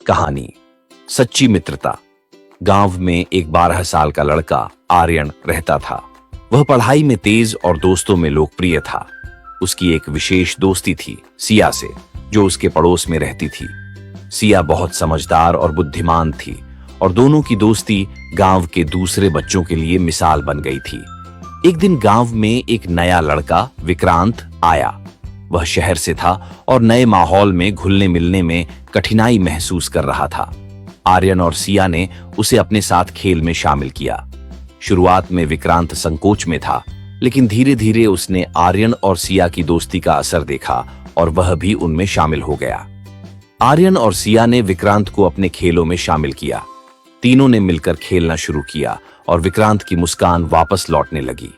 कहानी सच्ची मित्रता। गांव में एक 12 साल का लड़का आर्यन रहता था। वह पढ़ाई में तेज और दोस्तों में लोकप्रिय था। उसकी एक विशेष दोस्ती थी सिया से, जो उसके पड़ोस में रहती थी। सिया बहुत समझदार और बुद्धिमान थी और दोनों की दोस्ती गांव के दूसरे बच्चों के लिए मिसाल बन गई थी। एक दिन गांव में एक नया लड़का विक्रांत आया। वह शहर से था और नए माहौल में घुलने मिलने में कठिनाई महसूस कर रहा था। आर्यन और सिया ने उसे अपने साथ खेल में शामिल किया। शुरुआत में विक्रांत संकोच में था, लेकिन धीरे धीरे उसने आर्यन और सिया की दोस्ती का असर देखा और वह भी उनमें शामिल हो गया। आर्यन और सिया ने विक्रांत को अपने खेलों में शामिल किया। तीनों ने मिलकर खेलना शुरू किया और विक्रांत की मुस्कान वापस लौटने लगी।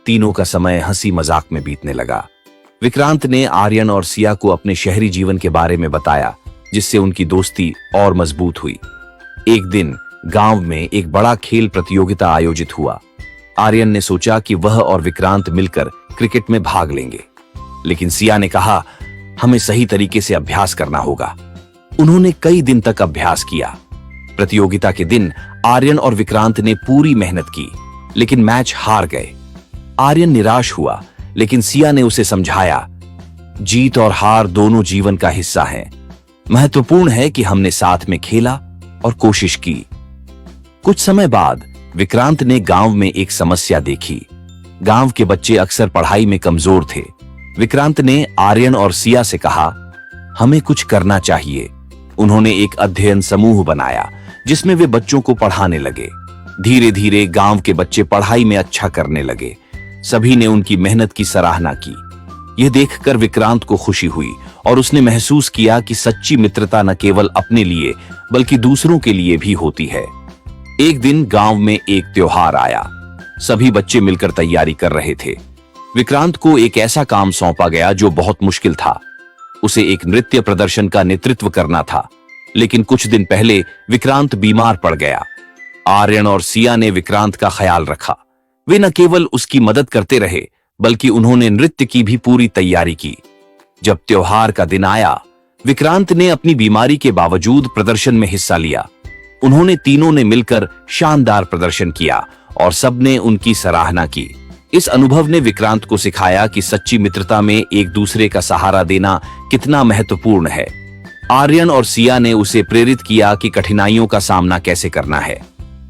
तीनों का समय हंसी मजाक में बीतने लगा। विक्रांत ने आर्यन और सिया को अपने शहरी जीवन के बारे में बताया, जिससे उनकी दोस्ती और मजबूत हुई। एक दिन गांव में एक बड़ा खेल प्रतियोगिता आयोजित हुआ। आर्यन ने सोचा कि वह और विक्रांत मिलकर क्रिकेट में भाग लेंगे, लेकिन सिया ने कहा, हमें सही तरीके से अभ्यास करना होगा। उन्होंने कई दिन तक अभ्यास किया। प्रतियोगिता के दिन आर्यन और विक्रांत ने पूरी मेहनत की, लेकिन मैच हार गए। आर्यन निराश हुआ, लेकिन सिया ने उसे समझाया, जीत और हार दोनों जीवन का हिस्सा हैं। महत्वपूर्ण है कि हमने साथ में खेला और कोशिश की। कुछ समय बाद विक्रांत ने गांव में एक समस्या देखी। गांव के बच्चे अक्सर पढ़ाई में कमजोर थे। विक्रांत ने आर्यन और सिया से कहा, हमें कुछ करना चाहिए। उन्होंने एक अध्ययन समूह बनाया, जिसमें वे बच्चों को पढ़ाने लगे। धीरे धीरे गांव के बच्चे पढ़ाई में अच्छा करने लगे। सभी ने उनकी मेहनत की सराहना की। यह देखकर विक्रांत को खुशी हुई और उसने महसूस किया कि सच्ची मित्रता न केवल अपने लिए बल्कि दूसरों के लिए भी होती है। एक दिन गांव में एक त्योहार आया। सभी बच्चे मिलकर तैयारी कर रहे थे। विक्रांत को एक ऐसा काम सौंपा गया जो बहुत मुश्किल था। उसे एक नृत्य प्रदर्शन का नेतृत्व करना था, लेकिन कुछ दिन पहले विक्रांत बीमार पड़ गया। आर्यन और सिया ने विक्रांत का ख्याल रखा। वे न केवल उसकी मदद करते रहे, बल्कि उन्होंने नृत्य की भी पूरी तैयारी की। जब त्योहार का दिन आया, विक्रांत ने अपनी बीमारी के बावजूद प्रदर्शन में हिस्सा लिया। उन्होंने तीनों ने मिलकर शानदार प्रदर्शन किया और सबने उनकी सराहना की। इस अनुभव ने विक्रांत को सिखाया कि सच्ची मित्रता में एक दूसरे का सहारा देना कितना महत्वपूर्ण है। आर्यन और सिया ने उसे प्रेरित किया कि कठिनाइयों का सामना कैसे करना है।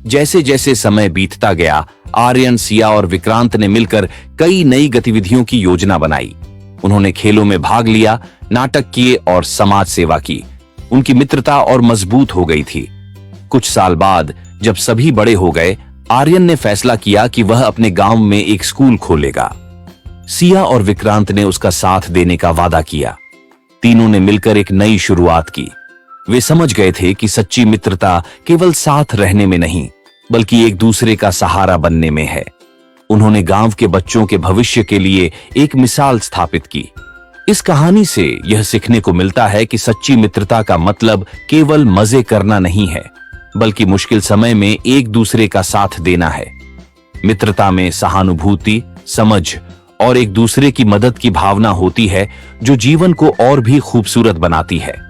जैसे जैसे समय बीतता गया, आर्यन, सिया और विक्रांत ने मिलकर कई नई गतिविधियों की योजना बनाई। उन्होंने खेलों में भाग लिया, नाटक किए और समाज सेवा की। उनकी मित्रता और मजबूत हो गई थी। कुछ साल बाद जब सभी बड़े हो गए, आर्यन ने फैसला किया कि वह अपने गांव में एक स्कूल खोलेगा। सिया और विक्रांत ने उसका साथ देने का वादा किया। तीनों ने मिलकर एक नई शुरुआत की। वे समझ गए थे कि सच्ची मित्रता केवल साथ रहने में नहीं, बल्कि एक दूसरे का सहारा बनने में है। उन्होंने गांव के बच्चों के भविष्य के लिए एक मिसाल स्थापित की। इस कहानी से यह सीखने को मिलता है कि सच्ची मित्रता का मतलब केवल मजे करना नहीं है, बल्कि मुश्किल समय में एक दूसरे का साथ देना है। मित्रता में सहानुभूति, समझ और एक दूसरे की मदद की भावना होती है, जो जीवन को और भी खूबसूरत बनाती है।